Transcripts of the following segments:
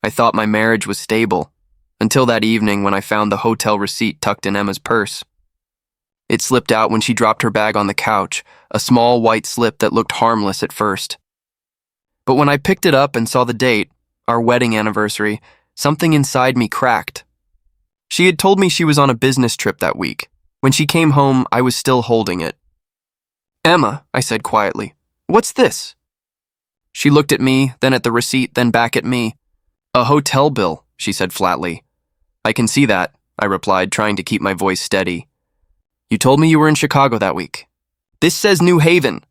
I thought my marriage was stable, until that evening when I found the hotel receipt tucked in Emma's purse. It slipped out when she dropped her bag on the couch, a small white slip that looked harmless at first. But when I picked it up and saw the date, our wedding anniversary, something inside me cracked. She had told me she was on a business trip that week. When she came home, I was still holding it. "Emma," I said quietly, "what's this?" She looked at me, then at the receipt, then back at me. "A hotel bill," she said flatly. "I can see that," I replied, trying to keep my voice steady. "You told me you were in Chicago that week. This says New Haven."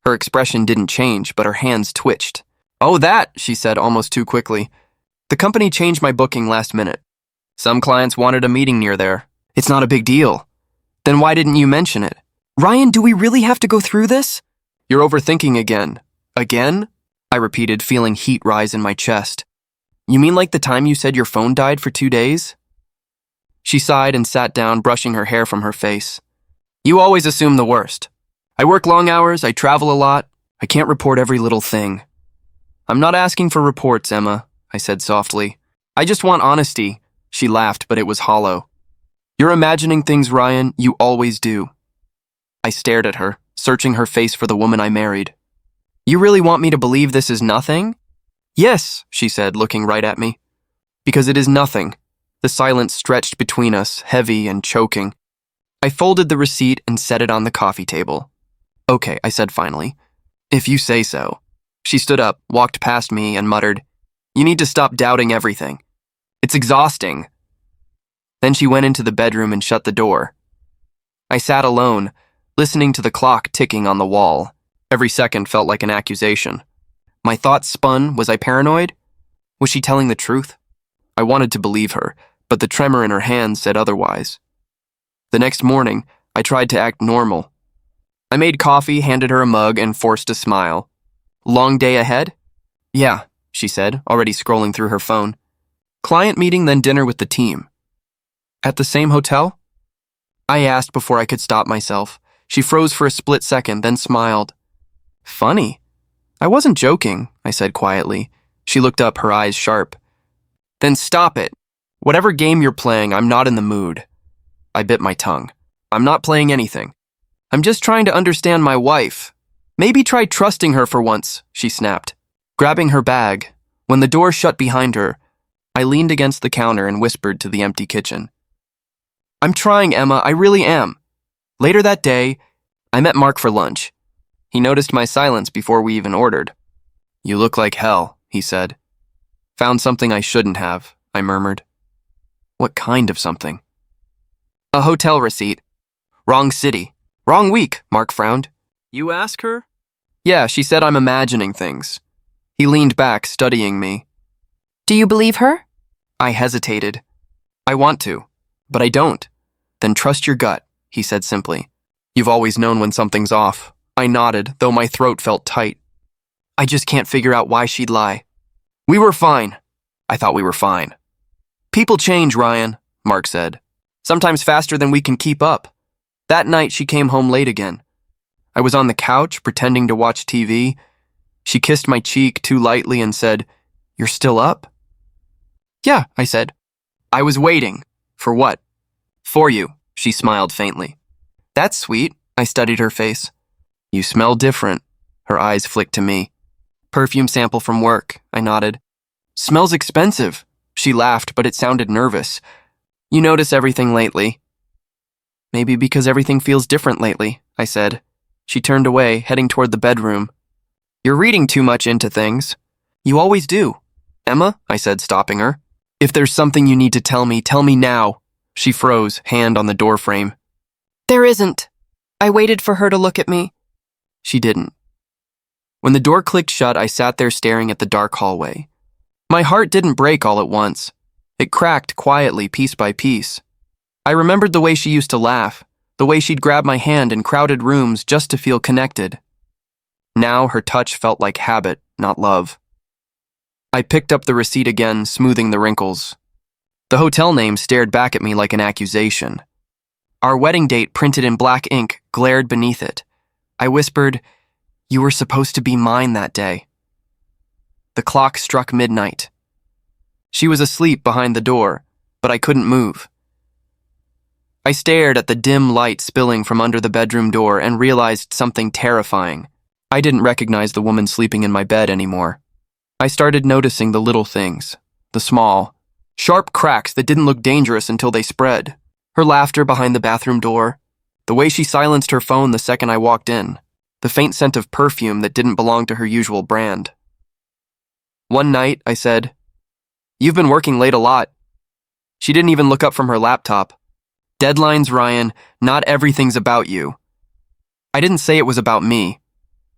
Her expression didn't change, but her hands twitched. "Oh, that," she said almost too quickly. "The company changed my booking last minute. Some clients wanted a meeting near there. It's not a big deal." "Then why didn't you mention it?" "Ryan, do we really have to go through this?" "You're overthinking again." "Again?" I repeated, feeling heat rise in my chest. "You mean like the time you said your phone died for 2 days?" She sighed and sat down, brushing her hair from her face. "You always assume the worst. I work long hours, I travel a lot. I can't report every little thing." "I'm not asking for reports, Emma," I said softly. "I just want honesty." She laughed, but it was hollow. "You're imagining things, Ryan. You always do." I stared at her, searching her face for the woman I married. "You really want me to believe this is nothing?" "Yes," she said, looking right at me. "Because it is nothing." The silence stretched between us, heavy and choking. I folded the receipt and set it on the coffee table. "Okay," I said finally. "If you say so." She stood up, walked past me, and muttered, "You need to stop doubting everything. It's exhausting." Then she went into the bedroom and shut the door. I sat alone, listening to the clock ticking on the wall. Every second felt like an accusation. My thoughts spun. Was I paranoid? Was she telling the truth? I wanted to believe her, but the tremor in her hands said otherwise. The next morning, I tried to act normal. I made coffee, handed her a mug, and forced a smile. "Long day ahead?" "Yeah," she said, already scrolling through her phone. "Client meeting, then dinner with the team." "At the same hotel?" I asked before I could stop myself. She froze for a split second, then smiled. "Funny." "I wasn't joking," I said quietly. She looked up, her eyes sharp. "Then stop it. Whatever game you're playing, I'm not in the mood." I bit my tongue. "I'm not playing anything. I'm just trying to understand my wife. Maybe try trusting her for once," she snapped, grabbing her bag. When the door shut behind her, I leaned against the counter and whispered to the empty kitchen. "I'm trying, Emma, I really am." Later that day, I met Mark for lunch. He noticed my silence before we even ordered. "You look like hell," he said. "Found something I shouldn't have," I murmured. "What kind of something?" "A hotel receipt. Wrong city. Wrong week," Mark frowned. "You ask her?" "Yeah, she said I'm imagining things." He leaned back, studying me. "Do you believe her?" I hesitated. "I want to, but I don't." "Then trust your gut," he said simply. "You've always known when something's off." I nodded, though my throat felt tight. "I just can't figure out why she'd lie." "We were fine." I thought we were fine. "People change, Ryan," Mark said. "Sometimes faster than we can keep up." That night, she came home late again. I was on the couch, pretending to watch TV. She kissed my cheek too lightly and said, "You're still up?" "Yeah," I said. "I was waiting." "For what?" "For you," she smiled faintly. "That's sweet." I studied her face. "You smell different." Her eyes flicked to me. "Perfume sample from work," I nodded. "Smells expensive." She laughed, but it sounded nervous. "You notice everything lately." "Maybe because everything feels different lately," I said. She turned away, heading toward the bedroom. "You're reading too much into things." "You always do." "Emma," I said, stopping her. "If there's something you need to tell me now." She froze, hand on the doorframe. "There isn't." I waited for her to look at me. She didn't. When the door clicked shut, I sat there staring at the dark hallway. My heart didn't break all at once. It cracked quietly, piece by piece. I remembered the way she used to laugh, the way she'd grab my hand in crowded rooms just to feel connected. Now her touch felt like habit, not love. I picked up the receipt again, smoothing the wrinkles. The hotel name stared back at me like an accusation. Our wedding date, printed in black ink, glared beneath it. I whispered, "You were supposed to be mine that day." The clock struck midnight. She was asleep behind the door, but I couldn't move. I stared at the dim light spilling from under the bedroom door and realized something terrifying. I didn't recognize the woman sleeping in my bed anymore. I started noticing the little things, the small, sharp cracks that didn't look dangerous until they spread. Her laughter behind the bathroom door, the way she silenced her phone the second I walked in, the faint scent of perfume that didn't belong to her usual brand. One night, I said, "You've been working late a lot." She didn't even look up from her laptop. "Deadlines, Ryan, not everything's about you." I didn't say it was about me.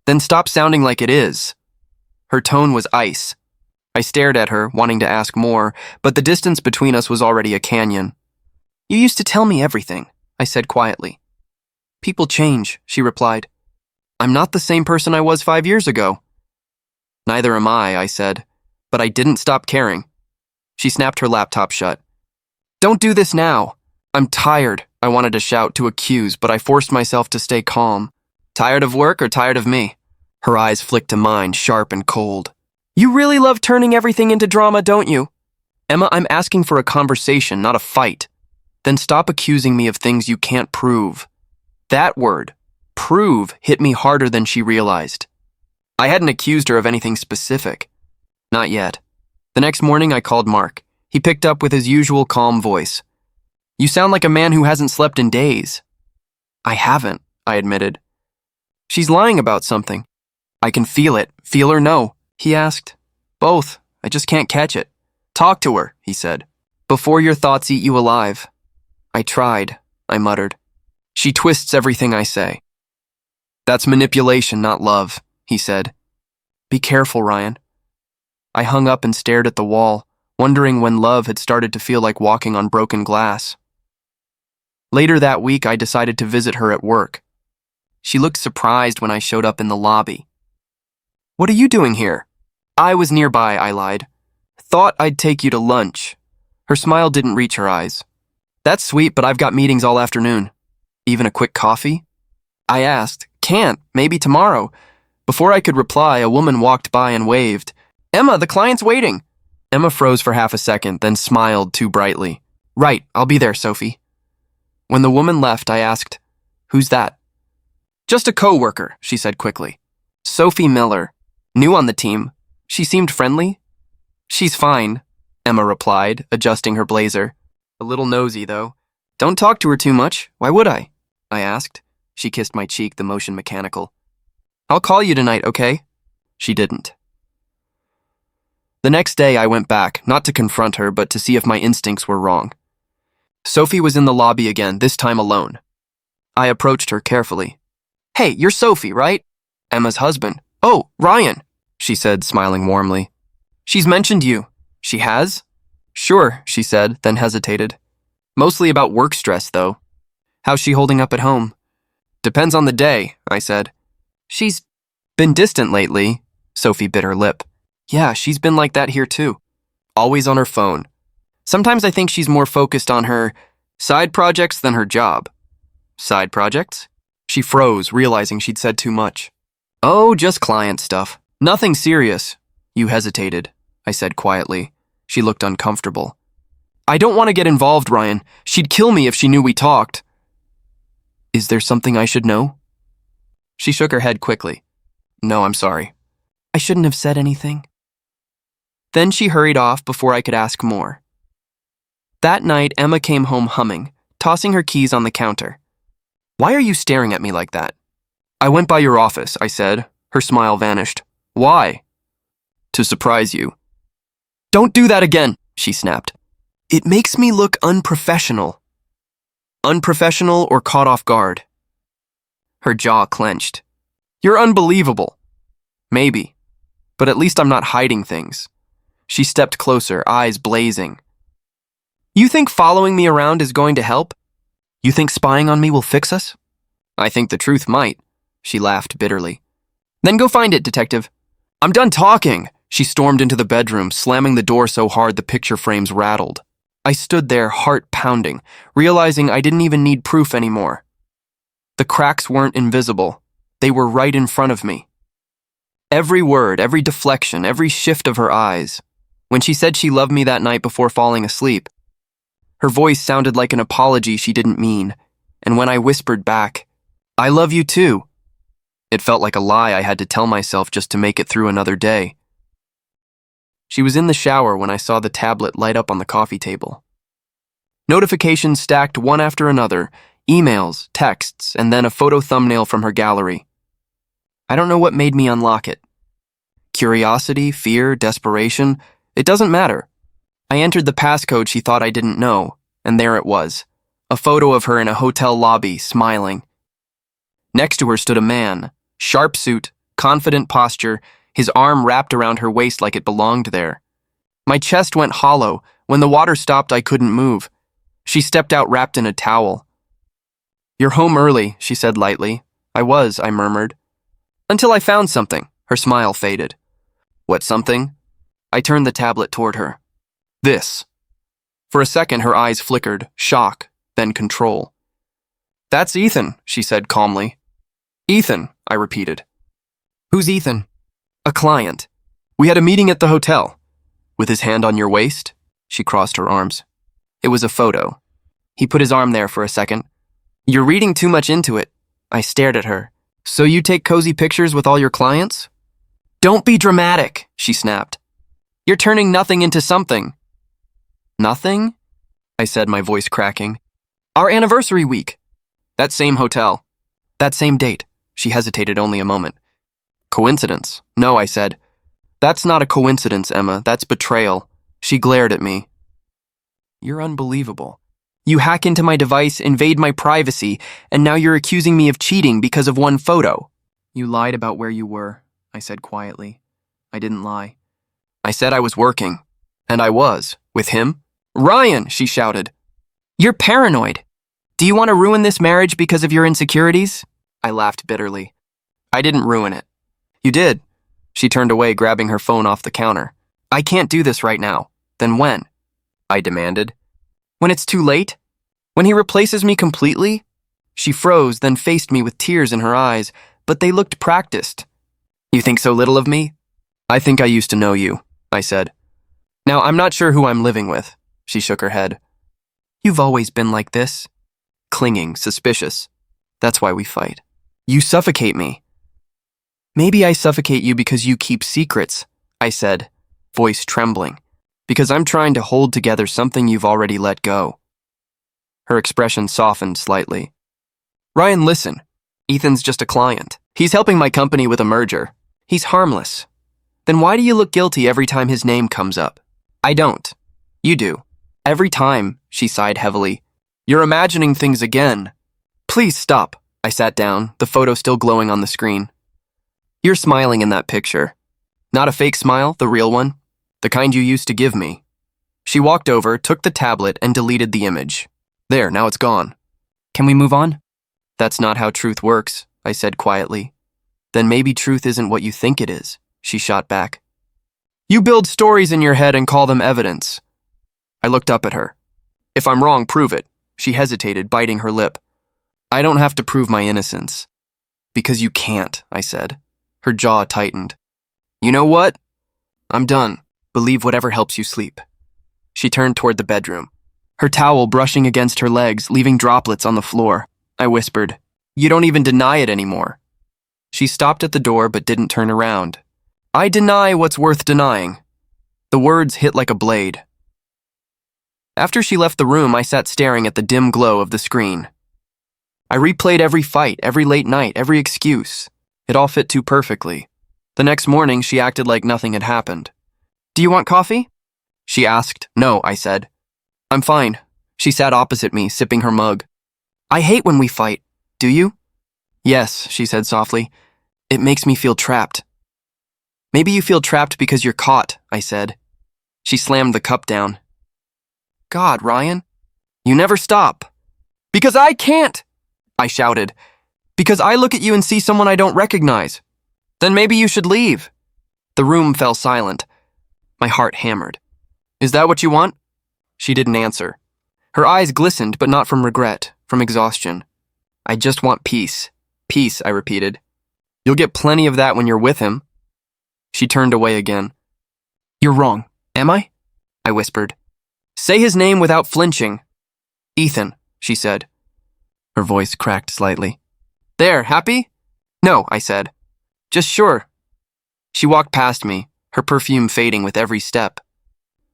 Then stop sounding like it is. Her tone was ice. I stared at her, wanting to ask more, but the distance between us was already a canyon. "You used to tell me everything," I said quietly. "People change," she replied. "I'm not the same person I was 5 years ago." "Neither am I said, but I didn't stop caring." She snapped her laptop shut. "Don't do this now." "I'm tired," I wanted to shout, to accuse, but I forced myself to stay calm. "Tired of work or tired of me?" Her eyes flicked to mine, sharp and cold. "You really love turning everything into drama, don't you?" "Emma, I'm asking for a conversation, not a fight." "Then stop accusing me of things you can't prove." That word, prove, hit me harder than she realized. I hadn't accused her of anything specific. Not yet. The next morning I called Mark. He picked up with his usual calm voice. "You sound like a man who hasn't slept in days." "I haven't," I admitted. "She's lying about something." "I can feel it. Feel or no?" he asked. "Both. I just can't catch it." "Talk to her," he said, "before your thoughts eat you alive." "I tried," I muttered. "She twists everything I say." "That's manipulation, not love," he said. "Be careful, Ryan." I hung up and stared at the wall, wondering when love had started to feel like walking on broken glass. Later that week, I decided to visit her at work. She looked surprised when I showed up in the lobby. "What are you doing here?" "I was nearby," I lied. "Thought I'd take you to lunch." Her smile didn't reach her eyes. "That's sweet, but I've got meetings all afternoon." "Even a quick coffee?" I asked. "Can't, maybe tomorrow." Before I could reply, a woman walked by and waved. "Emma, the client's waiting." Emma froze for half a second, then smiled too brightly. "Right, I'll be there, Sophie." When the woman left, I asked, "Who's that?" "Just a coworker," she said quickly. "Sophie Miller. New on the team. She seemed friendly." "She's fine," Emma replied, adjusting her blazer. "A little nosy, though." "Don't talk to her too much. Why would I?" I asked. She kissed my cheek, the motion mechanical. "I'll call you tonight, okay?" She didn't. The next day, I went back, not to confront her, but to see if my instincts were wrong. Sophie was in the lobby again, this time alone. I approached her carefully. "Hey, you're Sophie, right?" "Emma's husband." "Oh, Ryan," she said, smiling warmly. "She's mentioned you." "She has?" "Sure," she said, then hesitated. "Mostly about work stress, though." "How's she holding up at home?" "Depends on the day," I said. "She's been distant lately," Sophie bit her lip. "Yeah, she's been like that here too. Always on her phone. Sometimes I think she's more focused on her side projects than her job." "Side projects?" She froze, realizing she'd said too much. "Oh, just client stuff. Nothing serious." "You hesitated," I said quietly. She looked uncomfortable. "I don't want to get involved, Ryan. She'd kill me if she knew we talked." "Is there something I should know?" She shook her head quickly. "No, I'm sorry." "I shouldn't have said anything." Then she hurried off before I could ask more. That night, Emma came home humming, tossing her keys on the counter. "Why are you staring at me like that?" "I went by your office," I said. Her smile vanished. "Why?" "To surprise you." "Don't do that again," she snapped. "It makes me look unprofessional." "Unprofessional or caught off guard?" Her jaw clenched. "You're unbelievable." "Maybe. But at least I'm not hiding things." She stepped closer, eyes blazing. "You think following me around is going to help? You think spying on me will fix us?" "I think the truth might." She laughed bitterly. "Then go find it, detective." "I'm done talking." She stormed into the bedroom, slamming the door so hard the picture frames rattled. I stood there, heart pounding, realizing I didn't even need proof anymore. The cracks weren't invisible. They were right in front of me. Every word, every deflection, every shift of her eyes. When she said she loved me that night before falling asleep, her voice sounded like an apology she didn't mean, and when I whispered back, "I love you too," it felt like a lie I had to tell myself just to make it through another day. She was in the shower when I saw the tablet light up on the coffee table. Notifications stacked one after another, emails, texts, and then a photo thumbnail from her gallery. I don't know what made me unlock it. Curiosity, fear, desperation, it doesn't matter. I entered the passcode she thought I didn't know, and there it was, a photo of her in a hotel lobby, smiling. Next to her stood a man, sharp suit, confident posture, his arm wrapped around her waist like it belonged there. My chest went hollow. When the water stopped, I couldn't move. She stepped out wrapped in a towel. "You're home early," she said lightly. "I was," I murmured. "Until I found something." Her smile faded. "What something?" I turned the tablet toward her. "This." For a second, her eyes flickered, shock, then control. "That's Ethan," she said calmly. "Ethan," I repeated. "Who's Ethan?" "A client. We had a meeting at the hotel." "With his hand on your waist?" She crossed her arms. It was a photo. He put his arm there for a second. "You're reading too much into it." I stared at her. "So you take cozy pictures with all your clients?" "Don't be dramatic," she snapped. "You're turning nothing into something." "Nothing?" I said, my voice cracking. "Our anniversary week." "That same hotel." "That same date." She hesitated only a moment. "Coincidence?" "No," I said. "That's not a coincidence, Emma. That's betrayal." She glared at me. "You're unbelievable. You hack into my device, invade my privacy, and now you're accusing me of cheating because of one photo." "You lied about where you were," I said quietly. I didn't lie. I said I was working. And I was. With him. "Ryan!" she shouted. "You're paranoid. Do you want to ruin this marriage because of your insecurities?" I laughed bitterly. "I didn't ruin it." "You did." She turned away, grabbing her phone off the counter. "I can't do this right now." "Then when?" I demanded. "When it's too late? When he replaces me completely?" She froze, then faced me with tears in her eyes, but they looked practiced. "You think so little of me?" "I think I used to know you," I said. "Now, I'm not sure who I'm living with." She shook her head. "You've always been like this. Clinging, suspicious. That's why we fight. You suffocate me." "Maybe I suffocate you because you keep secrets," I said, voice trembling. "Because I'm trying to hold together something you've already let go." Her expression softened slightly. "Ryan, listen. Ethan's just a client. He's helping my company with a merger. He's harmless. Then why do you look guilty every time his name comes up?" "I don't. You do. Every time," she sighed heavily. "You're imagining things again." "Please stop." I sat down, the photo still glowing on the screen. "You're smiling in that picture. Not a fake smile, the real one. The kind you used to give me." She walked over, took the tablet, and deleted the image. "There, now it's gone." "Can we move on?" "That's not how truth works," I said quietly. "Then maybe truth isn't what you think it is," she shot back. "You build stories in your head and call them evidence." I looked up at her. "If I'm wrong, prove it." She hesitated, biting her lip. "I don't have to prove my innocence." "Because you can't," I said. Her jaw tightened. "You know what? I'm done. Believe whatever helps you sleep." She turned toward the bedroom, her towel brushing against her legs, leaving droplets on the floor. I whispered, "You don't even deny it anymore." She stopped at the door but didn't turn around. "I deny what's worth denying." The words hit like a blade. After she left the room, I sat staring at the dim glow of the screen. I replayed every fight, every late night, every excuse. It all fit too perfectly. The next morning, she acted like nothing had happened. "Do you want coffee?" she asked. "No," I said. "I'm fine." She sat opposite me, sipping her mug. "I hate when we fight. Do you?" "Yes," she said softly. "It makes me feel trapped." "Maybe you feel trapped because you're caught," I said. She slammed the cup down. "God, Ryan, you never stop." "Because I can't," I shouted. "Because I look at you and see someone I don't recognize." "Then maybe you should leave." The room fell silent. My heart hammered. "Is that what you want?" She didn't answer. Her eyes glistened, but not from regret, from exhaustion. "I just want peace." "Peace," I repeated. "You'll get plenty of that when you're with him." She turned away again. "You're wrong. Am I? I whispered. Say his name without flinching. Ethan, she said. Her voice cracked slightly. There, happy? No, I said. Just sure. She walked past me, her perfume fading with every step.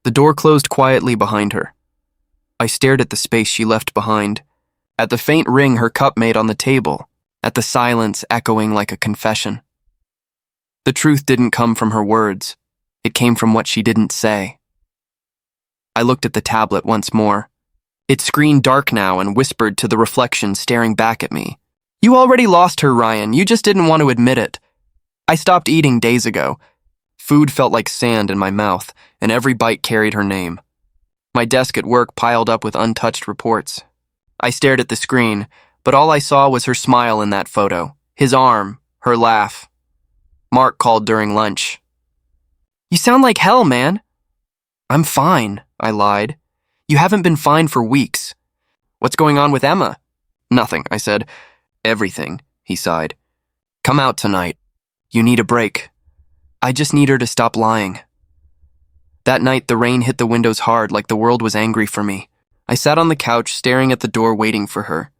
The door closed quietly behind her. I stared at the space she left behind, at the faint ring her cup made on the table, at the silence echoing like a confession. The truth didn't come from her words. It came from what she didn't say. I looked at the tablet once more. It screened dark now and whispered to the reflection staring back at me. You already lost her, Ryan. You just didn't want to admit it. I stopped eating days ago. Food felt like sand in my mouth, and every bite carried her name. My desk at work piled up with untouched reports. I stared at the screen, but all I saw was her smile in that photo, his arm, her laugh. Mark called during lunch. You sound like hell, man. I'm fine, I lied. You haven't been fine for weeks. What's going on with Emma? Nothing, I said. Everything, he sighed. Come out tonight. You need a break. I just need her to stop lying. That night, the rain hit the windows hard like the world was angry for me. I sat on the couch, staring at the door, waiting for her.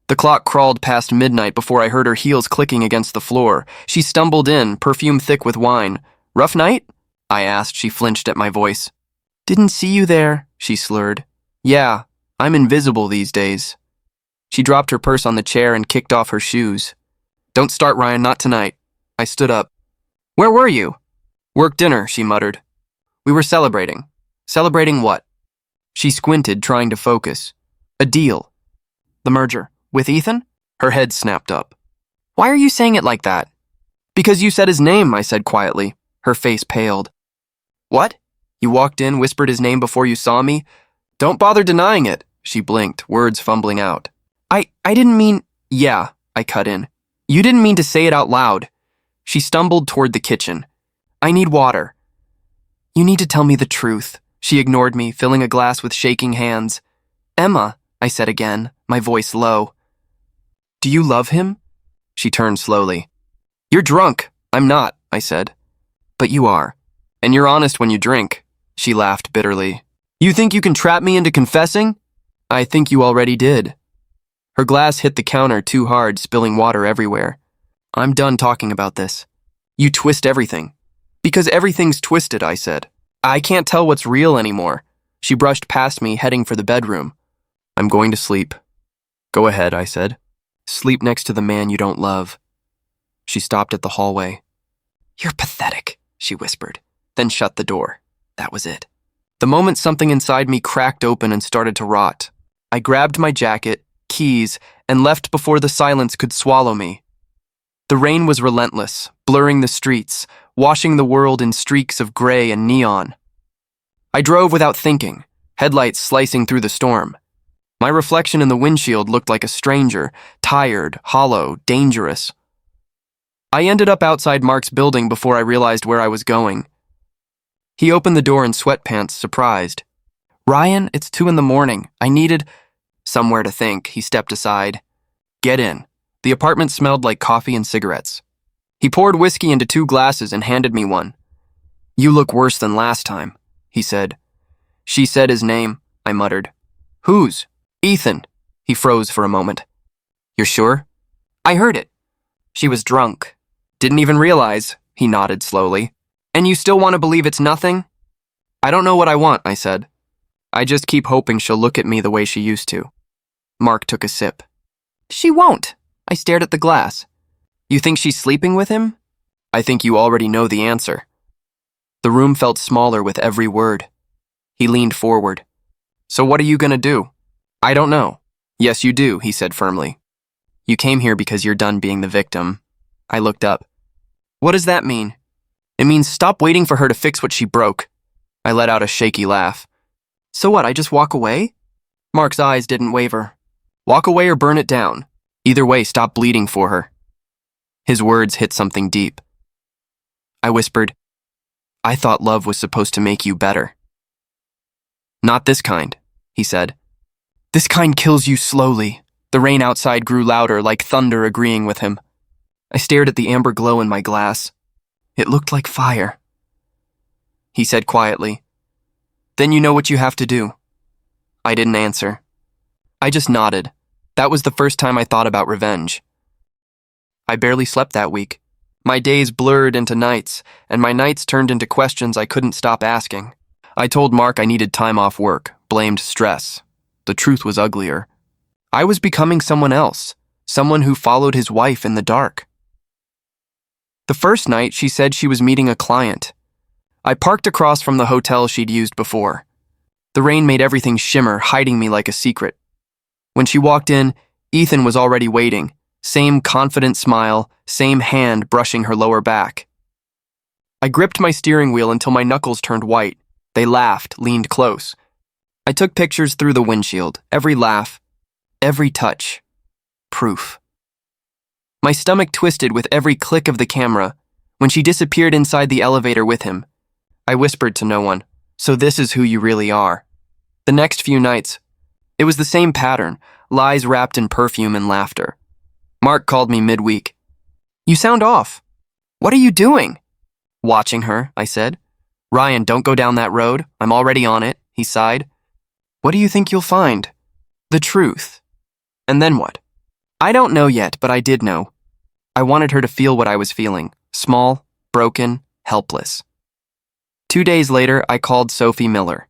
The clock crawled past midnight before I heard her heels clicking against the floor. She stumbled in, perfume thick with wine. Rough night? I asked. She flinched at my voice. Didn't see you there, she slurred. Yeah, I'm invisible these days. She dropped her purse on the chair and kicked off her shoes. Don't start, Ryan, not tonight. I stood up. Where were you? Work dinner, she muttered. We were celebrating. Celebrating what? She squinted, trying to focus. A deal. The merger. With Ethan? Her head snapped up. Why are you saying it like that? Because you said his name, I said quietly. Her face paled. What? You walked in, whispered his name before you saw me? Don't bother denying it, she blinked, words fumbling out. I didn't mean... Yeah, I cut in. You didn't mean to say it out loud. She stumbled toward the kitchen. I need water. You need to tell me the truth. She ignored me, filling a glass with shaking hands. Emma, I said again, my voice low. Do you love him? She turned slowly. You're drunk. I'm not, I said. But you are. And you're honest when you drink. She laughed bitterly. You think you can trap me into confessing? I think you already did. Her glass hit the counter too hard, spilling water everywhere. I'm done talking about this. You twist everything. Because everything's twisted, I said. I can't tell what's real anymore. She brushed past me, heading for the bedroom. I'm going to sleep. Go ahead, I said. Sleep next to the man you don't love. She stopped at the hallway. You're pathetic, she whispered, then shut the door. That was it. The moment something inside me cracked open and started to rot. I grabbed my jacket, keys, and left before the silence could swallow me. The rain was relentless, blurring the streets, washing the world in streaks of gray and neon. I drove without thinking, headlights slicing through the storm. My reflection in the windshield looked like a stranger, tired, hollow, dangerous. I ended up outside Mark's building before I realized where I was going. He opened the door in sweatpants, surprised. Ryan, it's 2 a.m. I needed... Somewhere to think, he stepped aside. Get in. The apartment smelled like coffee and cigarettes. He poured whiskey into 2 glasses and handed me one. You look worse than last time, he said. She said his name, I muttered. Whose? Ethan. He froze for a moment. You're sure? I heard it. She was drunk. Didn't even realize, he nodded slowly. And you still want to believe it's nothing? I don't know what I want, I said. I just keep hoping she'll look at me the way she used to. Mark took a sip. She won't. I stared at the glass. You think she's sleeping with him? I think you already know the answer. The room felt smaller with every word. He leaned forward. So what are you gonna do? I don't know. Yes, you do, he said firmly. You came here because you're done being the victim. I looked up. What does that mean? It means stop waiting for her to fix what she broke. I let out a shaky laugh. So what, I just walk away? Mark's eyes didn't waver. Walk away or burn it down. Either way, stop bleeding for her. His words hit something deep. I whispered, I thought love was supposed to make you better. Not this kind, he said. This kind kills you slowly. The rain outside grew louder, like thunder agreeing with him. I stared at the amber glow in my glass. It looked like fire. He said quietly, Then you know what you have to do. I didn't answer. I just nodded. That was the first time I thought about revenge. I barely slept that week. My days blurred into nights, and my nights turned into questions I couldn't stop asking. I told Mark I needed time off work, blamed stress. The truth was uglier. I was becoming someone else, someone who followed his wife in the dark. The first night, she said she was meeting a client. I parked across from the hotel she'd used before. The rain made everything shimmer, hiding me like a secret. When she walked in, Ethan was already waiting. Same confident smile, same hand brushing her lower back. I gripped my steering wheel until my knuckles turned white. They laughed, leaned close. I took pictures through the windshield, every laugh, every touch. Proof. My stomach twisted with every click of the camera. When she disappeared inside the elevator with him, I whispered to no one, "So this is who you really are." The next few nights, it was the same pattern, lies wrapped in perfume and laughter. Mark called me midweek. "You sound off. What are you doing?" "Watching her," I said. "Ryan, don't go down that road. I'm already on it," he sighed. "What do you think you'll find?" "The truth." "And then what?" "I don't know yet, but I did know." I wanted her to feel what I was feeling, small, broken, helpless. 2 days later, I called Sophie Miller.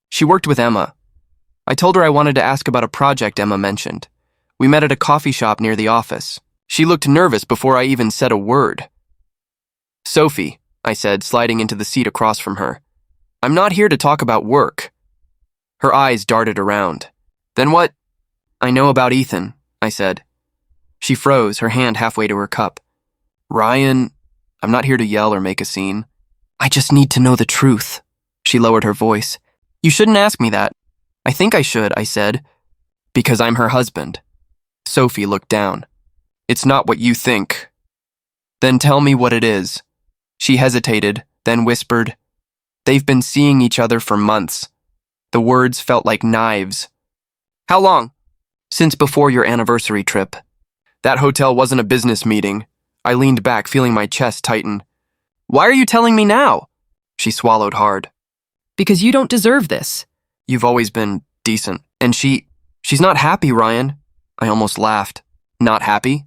She worked with Emma. I told her I wanted to ask about a project Emma mentioned. We met at a coffee shop near the office. She looked nervous before I even said a word. "Sophie," I said, sliding into the seat across from her, "I'm not here to talk about work." Her eyes darted around. "Then what?" "I know about Ethan," I said. She froze, her hand halfway to her cup. "Ryan, I'm not here to yell or make a scene. I just need to know the truth." She lowered her voice. "You shouldn't ask me that." "I think I should," I said. "Because I'm her husband." Sophie looked down. "It's not what you think." "Then tell me what it is." She hesitated, then whispered, "They've been seeing each other for months." The words felt like knives. "How long?" "Since before your anniversary trip." That hotel wasn't a business meeting. I leaned back, feeling my chest tighten. "Why are you telling me now?" She swallowed hard. Because you don't deserve this. "You've always been decent. And she's not happy, Ryan." I almost laughed. "Not happy?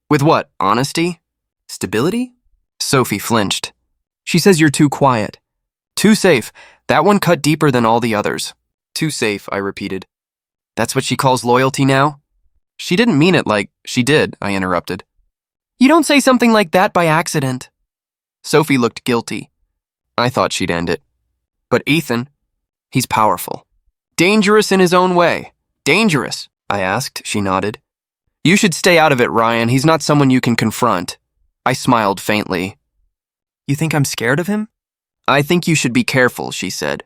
With what? Honesty? Stability?" Sophie flinched. "She says you're too quiet. Too safe. That one cut deeper than all the others." "Too safe," I repeated. "That's what she calls loyalty now?" "She didn't mean it like she did," I interrupted. You don't say something like that by accident. Sophie looked guilty. I thought she'd end it. But Ethan, he's powerful. Dangerous in his own way. Dangerous, I asked. She nodded. "You should stay out of it, Ryan. He's not someone you can confront." I smiled faintly. "You think I'm scared of him?" "I think you should be careful," she said.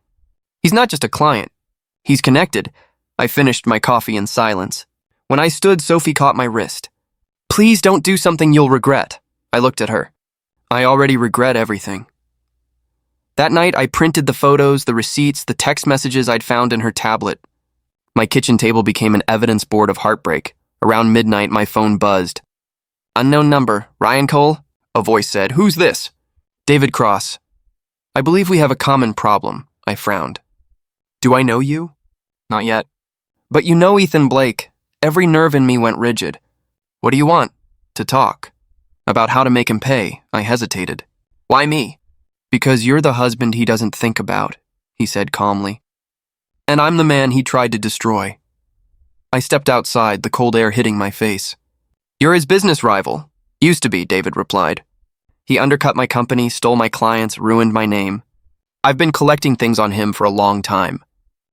"He's not just a client. He's connected." I finished my coffee in silence. When I stood, Sophie caught my wrist. "Please don't do something you'll regret." I looked at her. "I already regret everything." That night, I printed the photos, the receipts, the text messages I'd found in her tablet. My kitchen table became an evidence board of heartbreak. Around midnight, my phone buzzed. "Unknown number. Ryan Cole?" A voice said. "Who's this?" "David Cross." "I believe we have a common problem." I frowned. "Do I know you?" "Not yet." "But you know Ethan Blake." Every nerve in me went rigid. "What do you want?" "To talk." "About how to make him pay." I hesitated. "Why me?" "Because you're the husband he doesn't think about," he said calmly. "And I'm the man he tried to destroy." I stepped outside, the cold air hitting my face. "You're his business rival." "Used to be," David replied. "He undercut my company, stole my clients, ruined my name. I've been collecting things on him for a long time.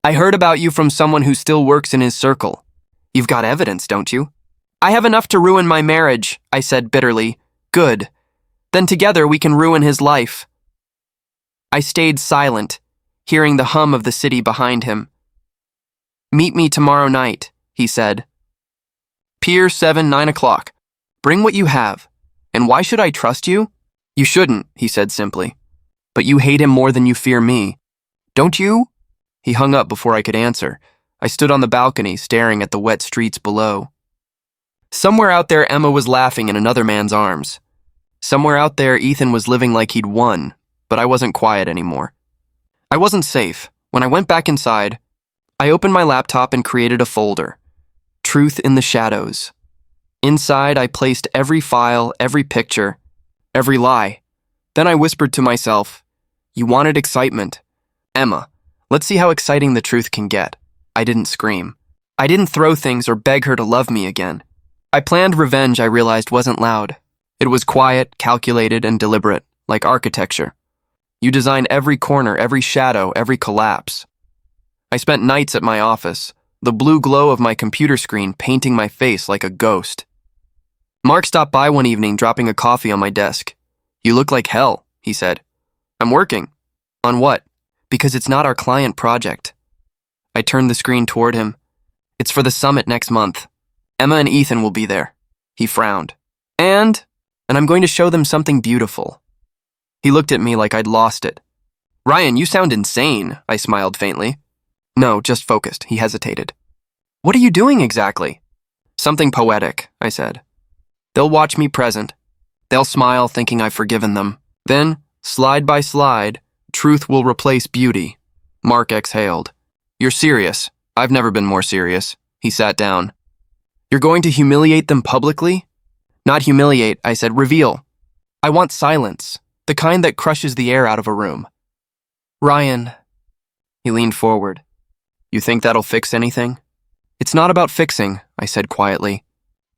I heard about you from someone who still works in his circle. You've got evidence, don't you?" "I have enough to ruin my marriage," I said bitterly. "Good. Then together we can ruin his life." I stayed silent, hearing the hum of the city behind him. "Meet me tomorrow night," he said. "Pier 7, 9 o'clock. Bring what you have. And why should I trust you?" "You shouldn't," he said simply. "But you hate him more than you fear me. Don't you?" He hung up before I could answer. I stood on the balcony, staring at the wet streets below. Somewhere out there, Emma was laughing in another man's arms. Somewhere out there, Ethan was living like he'd won, but I wasn't quiet anymore. I wasn't safe, When I went back inside, I opened my laptop and created a folder. Truth in the Shadows. Inside, I placed every file, every picture, every lie. Then I whispered to myself, "You wanted excitement. Emma, let's see how exciting the truth can get." I didn't scream. I didn't throw things or beg her to love me again. I planned revenge I realized wasn't loud. It was quiet, calculated, and deliberate, like architecture. You design every corner, every shadow, every collapse. I spent nights at my office, the blue glow of my computer screen painting my face like a ghost. Mark stopped by one evening, dropping a coffee on my desk. "You look like hell," he said. "I'm working." "On what?" "Because it's not our client project." I turned the screen toward him. "It's for the summit next month. Emma and Ethan will be there." He frowned. And I'm going to show them something beautiful." He looked at me like I'd lost it. "Ryan, you sound insane," I smiled faintly. "No, just focused," he hesitated. "What are you doing exactly?" "Something poetic," I said. "They'll watch me present. They'll smile thinking I've forgiven them. Then, slide by slide, truth will replace beauty." Mark exhaled. "You're serious. I've never been more serious." He sat down. "You're going to humiliate them publicly?" "Not humiliate," I said. "Reveal. I want silence, the kind that crushes the air out of a room." "Ryan." He leaned forward. "You think that'll fix anything?" "It's not about fixing," I said quietly.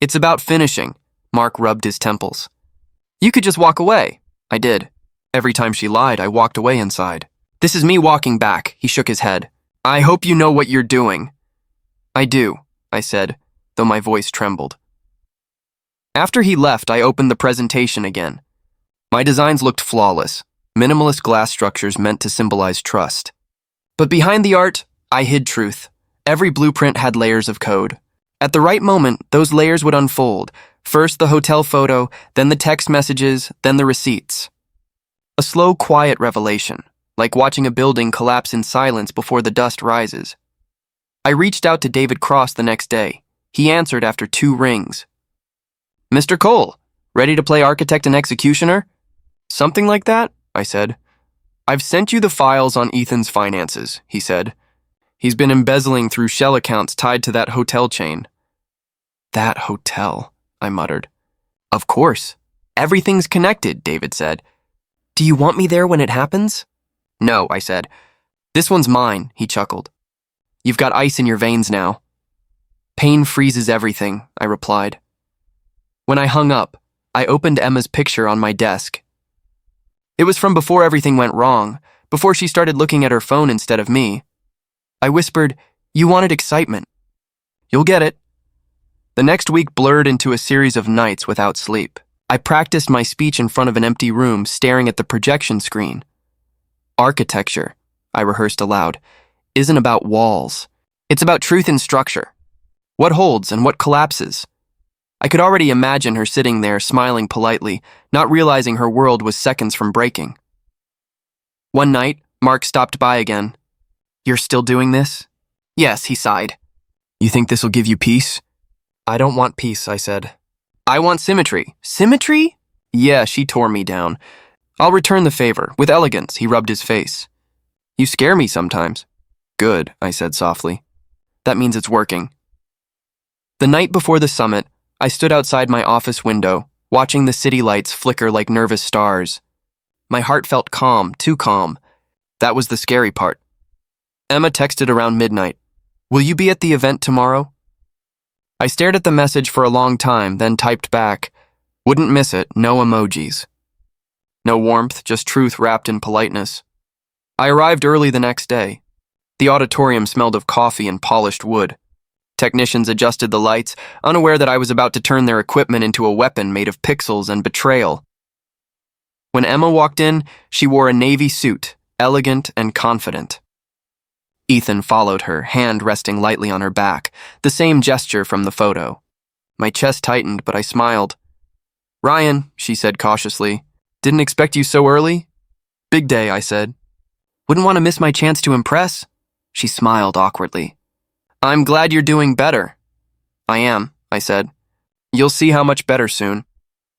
"It's about finishing." Mark rubbed his temples. "You could just walk away." I did. Every time she lied, I walked away inside. "This is me walking back," he shook his head. "I hope you know what you're doing." "I do," I said, though my voice trembled. After he left, I opened the presentation again. My designs looked flawless, minimalist glass structures meant to symbolize trust. But behind the art, I hid truth. Every blueprint had layers of code. At the right moment, those layers would unfold. First the hotel photo, then the text messages, then the receipts. A slow, quiet revelation, like watching a building collapse in silence before the dust rises. I reached out to David Cross the next day. He answered after 2 rings. "Mr. Cole, ready to play architect and executioner?" "Something like that," I said. "I've sent you the files on Ethan's finances," he said. "He's been embezzling through shell accounts tied to that hotel chain." "That hotel," I muttered. "Of course. Everything's connected," David said. "Do you want me there when it happens?" "No," I said. "This one's mine," he chuckled. "You've got ice in your veins now." "Pain freezes everything," I replied. When I hung up, I opened Emma's picture on my desk. It was from before everything went wrong, before she started looking at her phone instead of me. I whispered, "You wanted excitement. You'll get it." The next week blurred into a series of nights without sleep. I practiced my speech in front of an empty room, staring at the projection screen. "Architecture," I rehearsed aloud, "isn't about walls. It's about truth and structure. What holds and what collapses." I could already imagine her sitting there, smiling politely, not realizing her world was seconds from breaking. One night, Mark stopped by again. "You're still doing this?" "Yes," he sighed. "You think this'll give you peace?" "I don't want peace," I said. "I want symmetry." "Symmetry?" "Yeah," she tore me down. "I'll return the favor, with elegance," he rubbed his face. "You scare me sometimes." "Good," I said softly. "That means it's working." The night before the summit, I stood outside my office window, watching the city lights flicker like nervous stars. My heart felt calm, too calm. That was the scary part. Emma texted around midnight. "Will you be at the event tomorrow?" I stared at the message for a long time, then typed back, "Wouldn't miss it, no emojis." No warmth, just truth wrapped in politeness. I arrived early the next day. The auditorium smelled of coffee and polished wood. Technicians adjusted the lights, unaware that I was about to turn their equipment into a weapon made of pixels and betrayal. When Emma walked in, she wore a navy suit, elegant and confident. Ethan followed her, hand resting lightly on her back, the same gesture from the photo. My chest tightened, but I smiled. "Ryan," she said cautiously, "didn't expect you so early?" "Big day," I said. "Wouldn't want to miss my chance to impress?" She smiled awkwardly. "I'm glad you're doing better." "I am," I said. "You'll see how much better soon."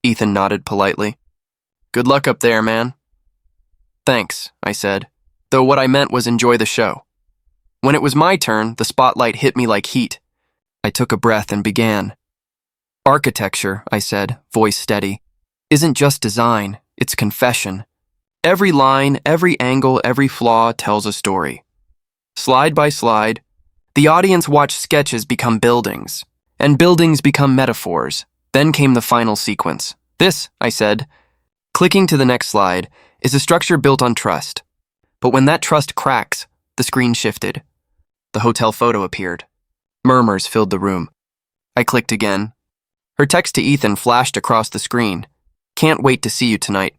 Ethan nodded politely. "Good luck up there, man." "Thanks," I said, though what I meant was enjoy the show. When it was my turn, the spotlight hit me like heat. I took a breath and began. Architecture, I said, voice steady, isn't just design, it's confession. Every line, every angle, every flaw tells a story. Slide by slide, the audience watched sketches become buildings, and buildings become metaphors. Then came the final sequence. This, I said, clicking to the next slide, is a structure built on trust. But when that trust cracks, the screen shifted. The hotel photo appeared. Murmurs filled the room. I clicked again. Her text to Ethan flashed across the screen. Can't wait to see you tonight.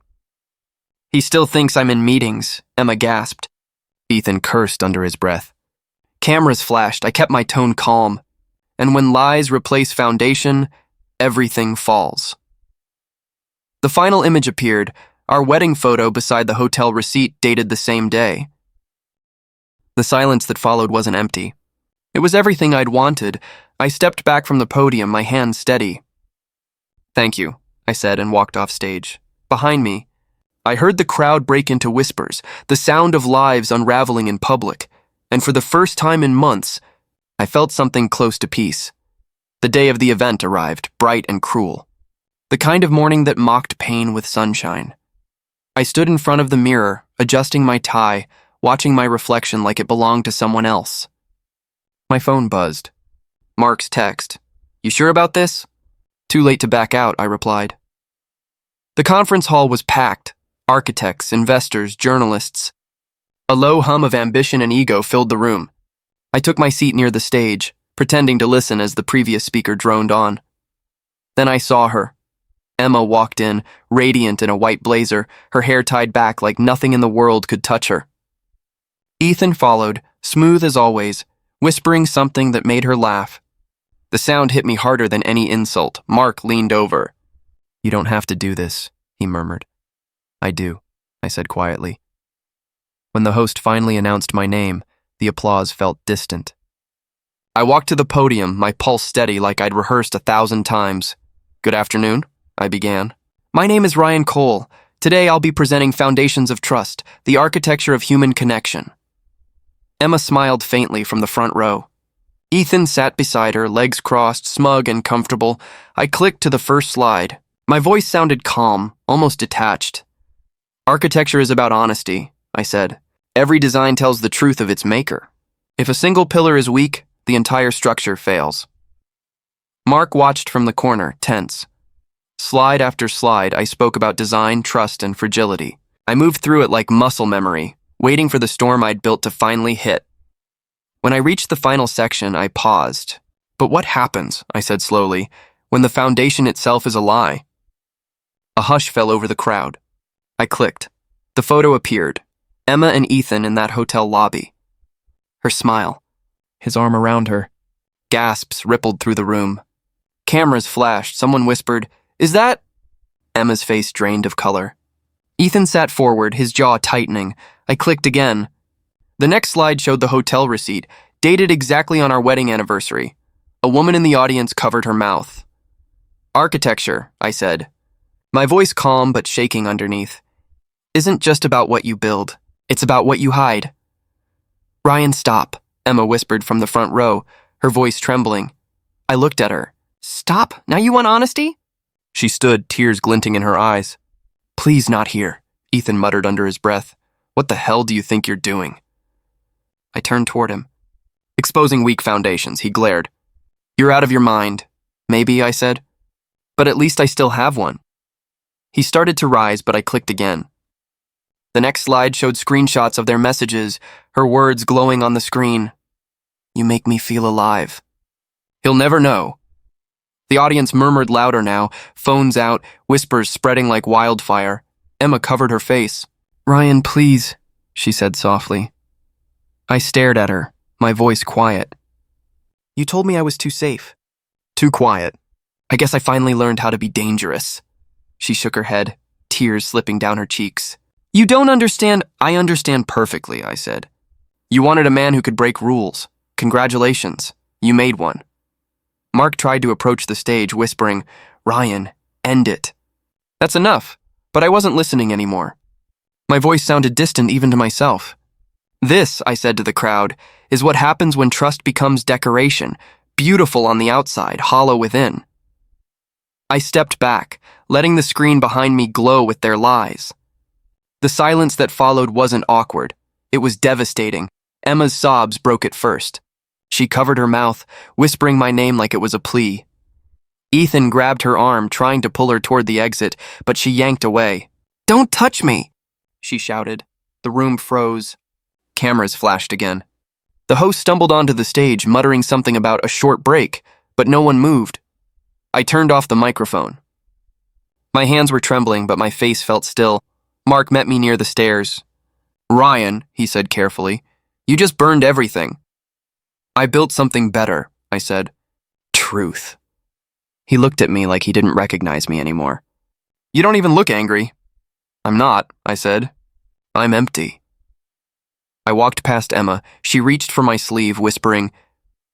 He still thinks I'm in meetings, Emma gasped. Ethan cursed under his breath. Cameras flashed. I kept my tone calm. And when lies replace foundation, everything falls. The final image appeared, our wedding photo beside the hotel receipt dated the same day. The silence that followed wasn't empty. It was everything I'd wanted. I stepped back from the podium, my hands steady. Thank you, I said and walked off stage. Behind me, I heard the crowd break into whispers, the sound of lives unraveling in public, and for the first time in months, I felt something close to peace. The day of the event arrived, bright and cruel. The kind of morning that mocked pain with sunshine. I stood in front of the mirror, adjusting my tie, watching my reflection like it belonged to someone else. My phone buzzed. Mark's text. You sure about this? Too late to back out, I replied. The conference hall was packed. Architects, investors, journalists. A low hum of ambition and ego filled the room. I took my seat near the stage, pretending to listen as the previous speaker droned on. Then I saw her. Emma walked in, radiant in a white blazer, her hair tied back like nothing in the world could touch her. Ethan followed, smooth as always, whispering something that made her laugh. The sound hit me harder than any insult. Mark leaned over. You don't have to do this, he murmured. I do, I said quietly. When the host finally announced my name, the applause felt distant. I walked to the podium, my pulse steady like I'd rehearsed 1,000 times. Good afternoon, I began. My name is Ryan Cole. Today I'll be presenting Foundations of Trust, the Architecture of Human Connection. Emma smiled faintly from the front row. Ethan sat beside her, legs crossed, smug and comfortable. I clicked to the first slide. My voice sounded calm, almost detached. Architecture is about honesty, I said. Every design tells the truth of its maker. If a single pillar is weak, the entire structure fails. Mark watched from the corner, tense. Slide after slide, I spoke about design, trust, and fragility. I moved through it like muscle memory, waiting for the storm I'd built to finally hit. When I reached the final section, I paused. But what happens, I said slowly, when the foundation itself is a lie? A hush fell over the crowd. I clicked. The photo appeared. Emma and Ethan in that hotel lobby. Her smile. His arm around her. Gasps rippled through the room. Cameras flashed. Someone whispered, "Is that?" Emma's face drained of color. Ethan sat forward, his jaw tightening. I clicked again. The next slide showed the hotel receipt, dated exactly on our wedding anniversary. A woman in the audience covered her mouth. Architecture, I said. My voice calm but shaking underneath. Isn't just about what you build. It's about what you hide. Ryan, stop, Emma whispered from the front row, her voice trembling. I looked at her. Stop? Now you want honesty? She stood, tears glinting in her eyes. Please not here, Ethan muttered under his breath. What the hell do you think you're doing? I turned toward him. Exposing weak foundations, he glared. You're out of your mind. Maybe, I said. But at least I still have one. He started to rise, but I clicked again. The next slide showed screenshots of their messages, her words glowing on the screen. You make me feel alive. He'll never know. The audience murmured louder now, phones out, whispers spreading like wildfire. Emma covered her face. Ryan, please, she said softly. I stared at her, my voice quiet. You told me I was too safe. Too quiet. I guess I finally learned how to be dangerous. She shook her head, tears slipping down her cheeks. You don't understand. I understand perfectly, I said. You wanted a man who could break rules. Congratulations. You made one. Mark tried to approach the stage, whispering, Ryan, end it. That's enough, but I wasn't listening anymore. My voice sounded distant even to myself. This, I said to the crowd, is what happens when trust becomes decoration, beautiful on the outside, hollow within. I stepped back, letting the screen behind me glow with their lies. The silence that followed wasn't awkward. It was devastating. Emma's sobs broke it first. She covered her mouth, whispering my name like it was a plea. Ethan grabbed her arm, trying to pull her toward the exit, but she yanked away. "Don't touch me!" she shouted. The room froze. Cameras flashed again. The host stumbled onto the stage, muttering something about a short break, but no one moved. I turned off the microphone. My hands were trembling, but my face felt still. Mark met me near the stairs. "Ryan," he said carefully, "you just burned everything." "I built something better," I said. "Truth." He looked at me like he didn't recognize me anymore. "You don't even look angry." "I'm not," I said. "I'm empty." I walked past Emma. She reached for my sleeve, whispering,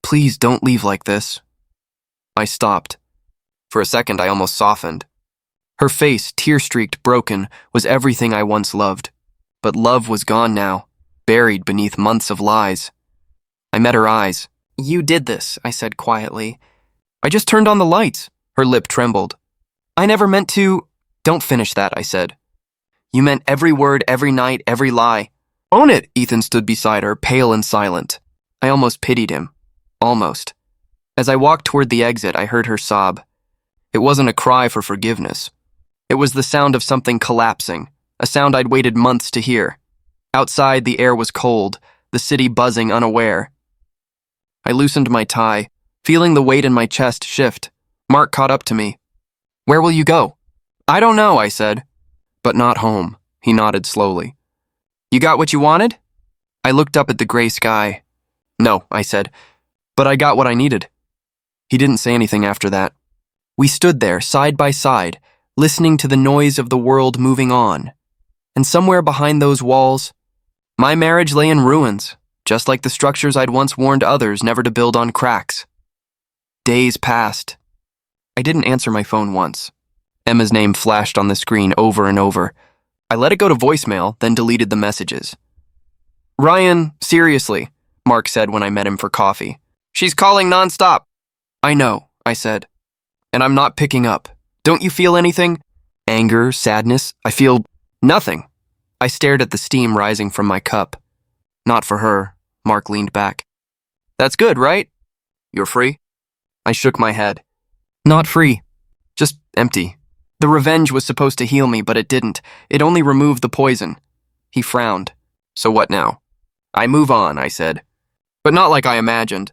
"Please don't leave like this." I stopped. For a second, I almost softened. Her face, tear-streaked, broken, was everything I once loved. But love was gone now, buried beneath months of lies. I met her eyes. "You did this," I said quietly. "I just turned on the lights." Her lip trembled. "I never meant to—" "Don't finish that," I said. "You meant every word, every night, every lie." "Own it!" Ethan stood beside her, pale and silent. I almost pitied him. Almost. As I walked toward the exit, I heard her sob. It wasn't a cry for forgiveness. It was the sound of something collapsing, a sound I'd waited months to hear. Outside, the air was cold, the city buzzing unaware. I loosened my tie, feeling the weight in my chest shift. Mark caught up to me. "Where will you go?" "I don't know," I said. "But not home," he nodded slowly. "You got what you wanted?" I looked up at the gray sky. "No," I said, "but I got what I needed." He didn't say anything after that. We stood there, side by side, listening to the noise of the world moving on. And somewhere behind those walls, my marriage lay in ruins, just like the structures I'd once warned others never to build on cracks. Days passed. I didn't answer my phone once. Emma's name flashed on the screen over and over. I let it go to voicemail, then deleted the messages. "Ryan, seriously," Mark said when I met him for coffee. "She's calling nonstop." "I know," I said. "And I'm not picking up. Don't you feel anything? Anger, sadness? I feel nothing." I stared at the steam rising from my cup. "Not for her," Mark leaned back. "That's good, right? You're free?" I shook my head. "Not free. Just empty. The revenge was supposed to heal me, but it didn't. It only removed the poison." He frowned. "So what now?" "I move on," I said. "But not like I imagined.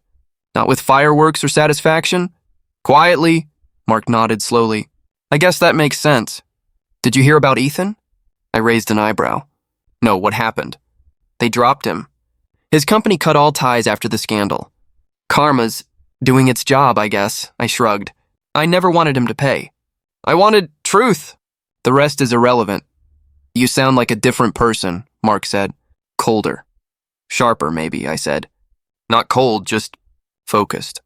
Not with fireworks or satisfaction." "Quietly," Mark nodded slowly. "I guess that makes sense. Did you hear about Ethan?" I raised an eyebrow. "No, what happened?" "They dropped him. His company cut all ties after the scandal. Karma's doing its job, I guess," I shrugged. "I never wanted him to pay. I wanted truth. The rest is irrelevant." "You sound like a different person," Mark said. "Colder. Sharper, maybe," I said. "Not cold, just focused."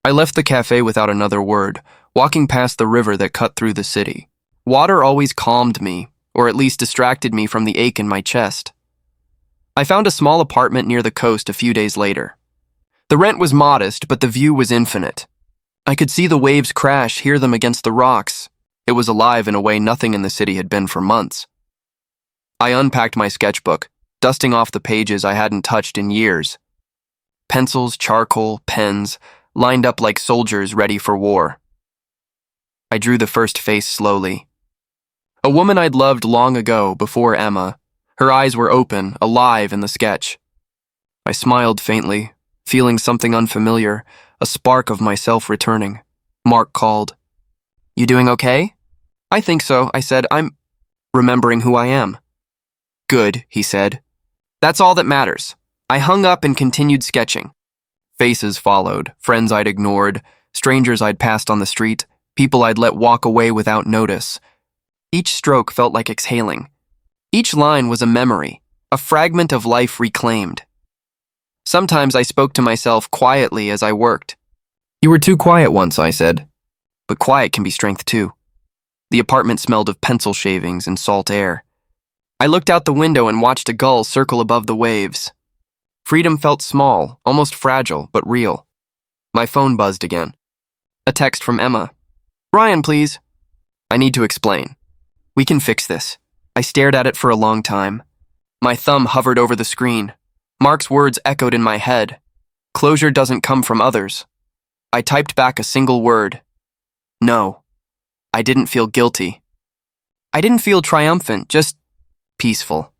I left the cafe without another word, walking past the river that cut through the city. Water always calmed me, or at least distracted me from the ache in my chest. I found a small apartment near the coast a few days later. The rent was modest, but the view was infinite. I could see the waves crash, hear them against the rocks. It was alive in a way nothing in the city had been for months. I unpacked my sketchbook, dusting off the pages I hadn't touched in years. Pencils, charcoal, pens, lined up like soldiers ready for war. I drew the first face slowly. A woman I'd loved long ago, before Emma. Her eyes were open, alive in the sketch. I smiled faintly, feeling something unfamiliar, a spark of myself returning. Mark called. "You doing okay?" "I think so," I said. "I'm remembering who I am." "Good," he said. "That's all that matters." I hung up and continued sketching. Faces followed, friends I'd ignored, strangers I'd passed on the street, people I'd let walk away without notice. Each stroke felt like exhaling. Each line was a memory, a fragment of life reclaimed. Sometimes I spoke to myself quietly as I worked. "You were too quiet once," I said. But quiet can be strength too. The apartment smelled of pencil shavings and salt air. I looked out the window and watched a gull circle above the waves. Freedom felt small, almost fragile, but real. My phone buzzed again. A text from Emma. "Ryan, please." "I need to explain." "We can fix this." I stared at it for a long time. My thumb hovered over the screen. Mark's words echoed in my head. Closure doesn't come from others. I typed back a single word. No. I didn't feel guilty. I didn't feel triumphant, just peaceful.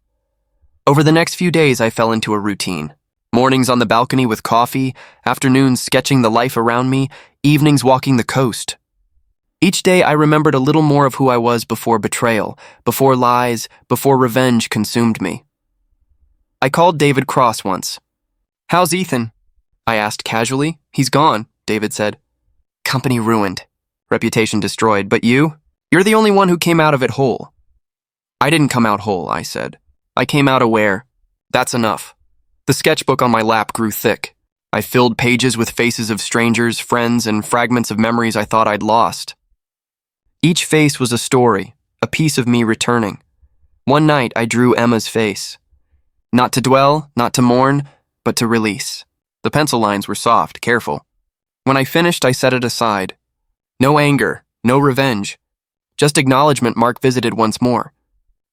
Over the next few days, I fell into a routine. Mornings on the balcony with coffee, afternoons sketching the life around me, evenings walking the coast. Each day I remembered a little more of who I was before betrayal, before lies, before revenge consumed me. I called David Cross once. "How's Ethan?" I asked casually. "He's gone," David said. "Company ruined. Reputation destroyed. But you? You're the only one who came out of it whole." "I didn't come out whole," I said. "I came out aware. That's enough." The sketchbook on my lap grew thick. I filled pages with faces of strangers, friends, and fragments of memories I thought I'd lost. Each face was a story, a piece of me returning. One night I drew Emma's face. Not to dwell, not to mourn, but to release. The pencil lines were soft, careful. When I finished, I set it aside. No anger, no revenge. Just acknowledgement. Mark visited once more.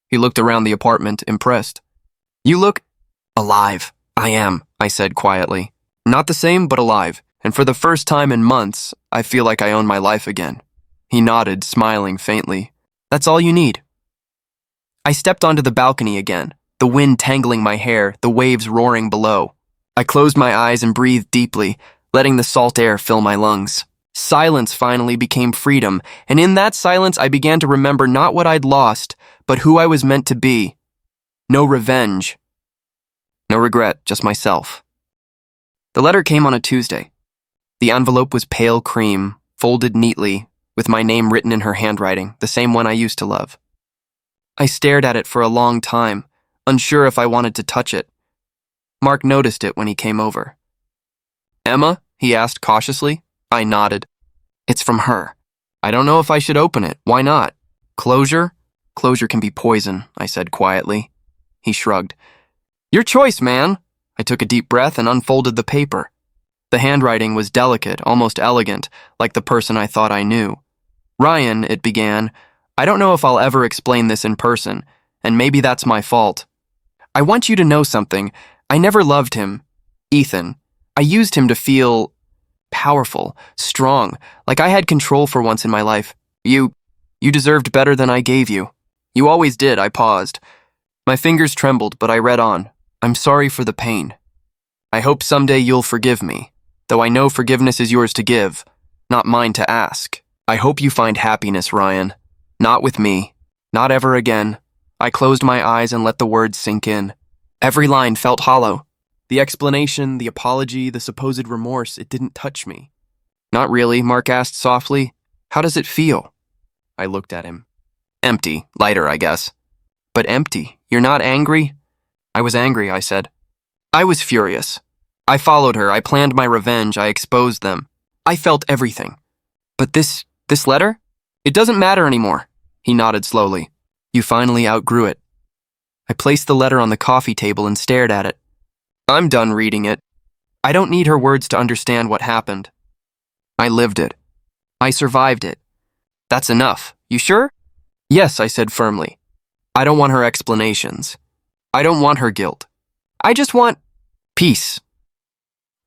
He looked around the apartment, impressed. "You look alive." "I am," I said quietly. "Not the same, but alive. And for the first time in months, I feel like I own my life again." He nodded, smiling faintly. "That's all you need." I stepped onto the balcony again, the wind tangling my hair, the waves roaring below. I closed my eyes and breathed deeply, letting the salt air fill my lungs. Silence finally became freedom, and in that silence I began to remember not what I'd lost, but who I was meant to be. No revenge. No regret, just myself. The letter came on a Tuesday. The envelope was pale cream, folded neatly, with my name written in her handwriting, the same one I used to love. I stared at it for a long time, unsure if I wanted to touch it. Mark noticed it when he came over. "Emma?" he asked cautiously. I nodded. "It's from her. I don't know if I should open it. Why not? Closure? Closure can be poison," I said quietly. He shrugged. "Your choice, man." I took a deep breath and unfolded the paper. The handwriting was delicate, almost elegant, like the person I thought I knew. "Ryan," it began, "I don't know if I'll ever explain this in person, and maybe that's my fault. I want you to know something. I never loved him. Ethan. I used him to feel powerful, strong, like I had control for once in my life. You deserved better than I gave you. You always did." I paused. My fingers trembled, but I read on. "I'm sorry for the pain. I hope someday you'll forgive me, though I know forgiveness is yours to give, not mine to ask. I hope you find happiness, Ryan. Not with me. Not ever again." I closed my eyes and let the words sink in. Every line felt hollow. The explanation, the apology, the supposed remorse, it didn't touch me. "Not really," Mark asked softly. "How does it feel?" I looked at him. "Empty. Lighter, I guess." "But empty. You're not angry?" "I was angry," I said. "I was furious. I followed her. I planned my revenge. I exposed them. I felt everything. But this letter? It doesn't matter anymore." He nodded slowly. "You finally outgrew it." I placed the letter on the coffee table and stared at it. I'm done reading it. I don't need her words to understand what happened. I lived it. I survived it. That's enough. You sure? "Yes," I said firmly. "I don't want her explanations. I don't want her guilt. I just want peace."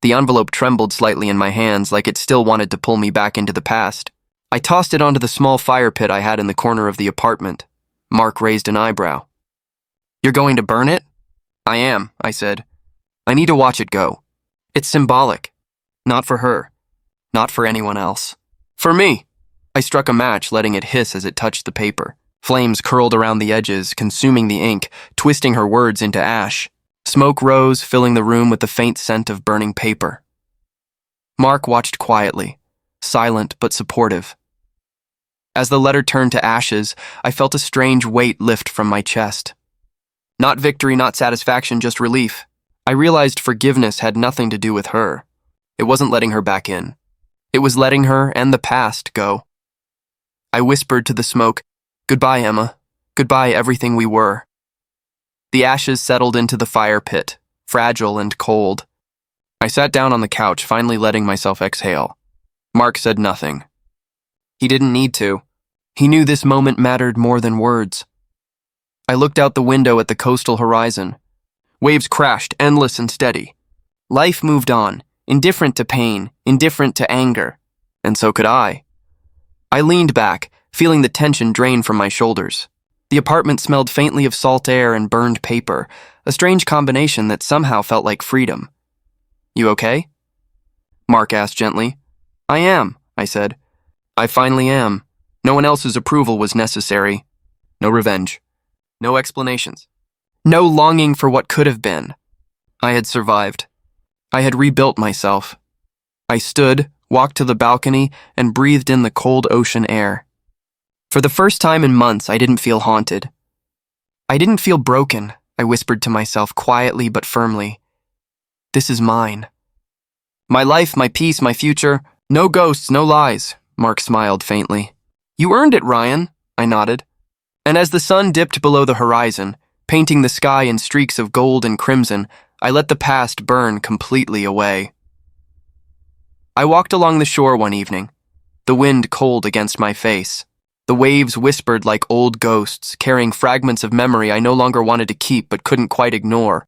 The envelope trembled slightly in my hands, like it still wanted to pull me back into the past. I tossed it onto the small fire pit I had in the corner of the apartment. Mark raised an eyebrow. "You're going to burn it?" "I am," I said. "I need to watch it go. It's symbolic. Not for her. Not for anyone else. For me." I struck a match, letting it hiss as it touched the paper. Flames curled around the edges, consuming the ink, twisting her words into ash. Smoke rose, filling the room with the faint scent of burning paper. Mark watched quietly, silent but supportive. As the letter turned to ashes, I felt a strange weight lift from my chest. Not victory, not satisfaction, just relief. I realized forgiveness had nothing to do with her. It wasn't letting her back in. It was letting her and the past go. I whispered to the smoke, "Goodbye, Emma. Goodbye, everything we were." The ashes settled into the fire pit, fragile and cold. I sat down on the couch, finally letting myself exhale. Mark said nothing. He didn't need to. He knew this moment mattered more than words. I looked out the window at the coastal horizon. Waves crashed, endless and steady. Life moved on, indifferent to pain, indifferent to anger. And so could I. I leaned back, feeling the tension drain from my shoulders. The apartment smelled faintly of salt air and burned paper, a strange combination that somehow felt like freedom. "You okay?" Mark asked gently. "I am," I said. "I finally am. No one else's approval was necessary. No revenge. No explanations. No longing for what could have been. I had survived. I had rebuilt myself. I stood, walked to the balcony, and breathed in the cold ocean air. For the first time in months, I didn't feel haunted. I didn't feel broken, I whispered to myself quietly but firmly. This is mine. My life, my peace, my future. No ghosts, no lies, Mark smiled faintly. You earned it, Ryan, I nodded. And as the sun dipped below the horizon, painting the sky in streaks of gold and crimson, I let the past burn completely away. I walked along the shore one evening, the wind cold against my face. The waves whispered like old ghosts, carrying fragments of memory I no longer wanted to keep but couldn't quite ignore.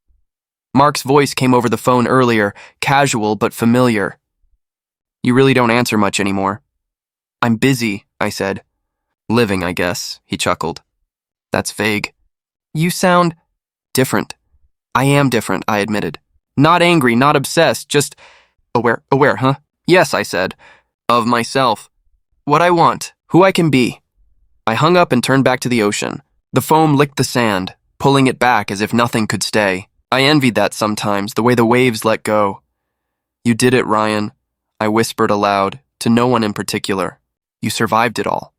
Mark's voice came over the phone earlier, casual but familiar. You really don't answer much anymore. I'm busy, I said. Living, I guess, he chuckled. That's vague. You sound different. I am different, I admitted. Not angry, not obsessed, just aware, huh? Yes, I said. Of myself. What I want, who I can be. I hung up and turned back to the ocean. The foam licked the sand, pulling it back as if nothing could stay. I envied that sometimes, the way the waves let go. You did it, Ryan, I whispered aloud, to no one in particular. You survived it all.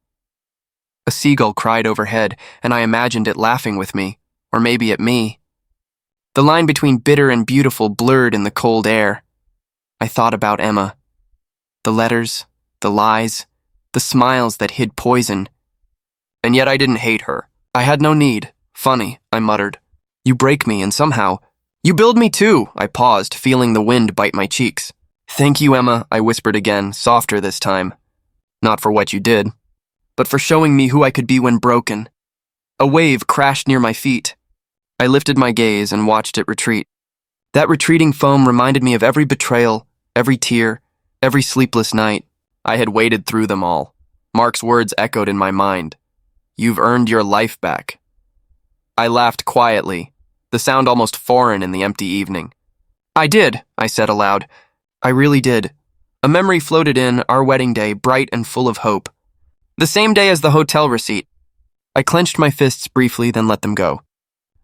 A seagull cried overhead, and I imagined it laughing with me, or maybe at me. The line between bitter and beautiful blurred in the cold air. I thought about Emma. The letters, the lies, the smiles that hid poison. And yet I didn't hate her. I had no need. Funny, I muttered. You break me, and somehow... You build me too, I paused, feeling the wind bite my cheeks. Thank you, Emma, I whispered again, softer this time. Not for what you did, but for showing me who I could be when broken. A wave crashed near my feet. I lifted my gaze and watched it retreat. That retreating foam reminded me of every betrayal, every tear, every sleepless night. I had waded through them all. Mark's words echoed in my mind. You've earned your life back. I laughed quietly, the sound almost foreign in the empty evening. I did, I said aloud. I really did. A memory floated in, our wedding day, bright and full of hope. The same day as the hotel receipt. I clenched my fists briefly, then let them go.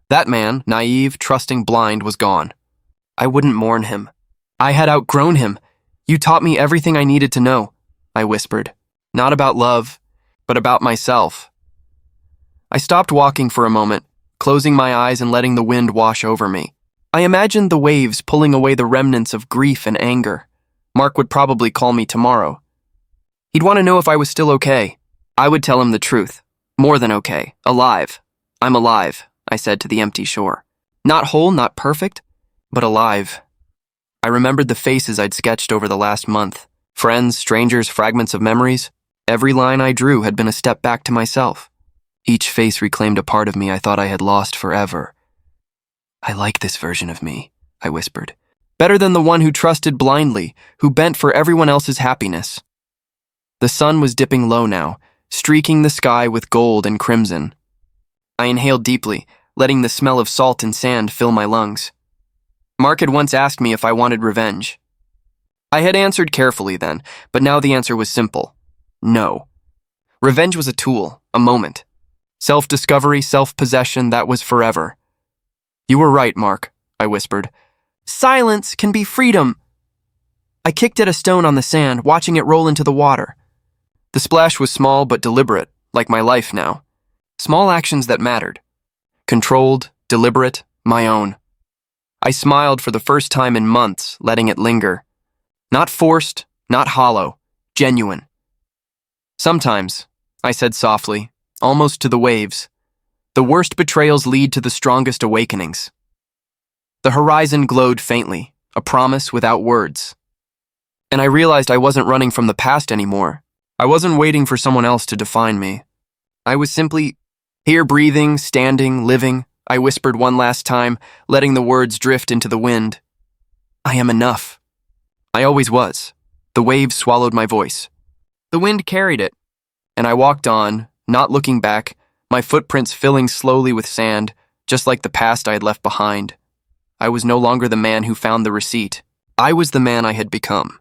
That man, naive, trusting, blind, was gone. I wouldn't mourn him. I had outgrown him. You taught me everything I needed to know, I whispered. Not about love, but about myself. I stopped walking for a moment, closing my eyes and letting the wind wash over me. I imagined the waves pulling away the remnants of grief and anger. Mark would probably call me tomorrow. He'd want to know if I was still okay. I would tell him the truth. More than okay. Alive. I'm alive, I said to the empty shore. Not whole, not perfect, but alive. I remembered the faces I'd sketched over the last month. Friends, strangers, fragments of memories. Every line I drew had been a step back to myself. Each face reclaimed a part of me I thought I had lost forever. I like this version of me, I whispered. Better than the one who trusted blindly, who bent for everyone else's happiness. The sun was dipping low now, streaking the sky with gold and crimson. I inhaled deeply, letting the smell of salt and sand fill my lungs. Mark had once asked me if I wanted revenge. I had answered carefully then, but now the answer was simple. No. Revenge was a tool, a moment. Self-discovery, self-possession, that was forever. You were right, Mark, I whispered. Silence can be freedom. I kicked at a stone on the sand, watching it roll into the water. The splash was small but deliberate, like my life now. Small actions that mattered. Controlled, deliberate, my own. I smiled for the first time in months, letting it linger. Not forced, not hollow, genuine. Sometimes, I said softly, almost to the waves, the worst betrayals lead to the strongest awakenings. The horizon glowed faintly, a promise without words. And I realized I wasn't running from the past anymore. I wasn't waiting for someone else to define me. I was simply here, breathing, standing, living. I whispered one last time, letting the words drift into the wind. I am enough. I always was. The waves swallowed my voice. The wind carried it, and I walked on, not looking back, my footprints filling slowly with sand, just like the past I had left behind. I was no longer the man who found the receipt. I was the man I had become.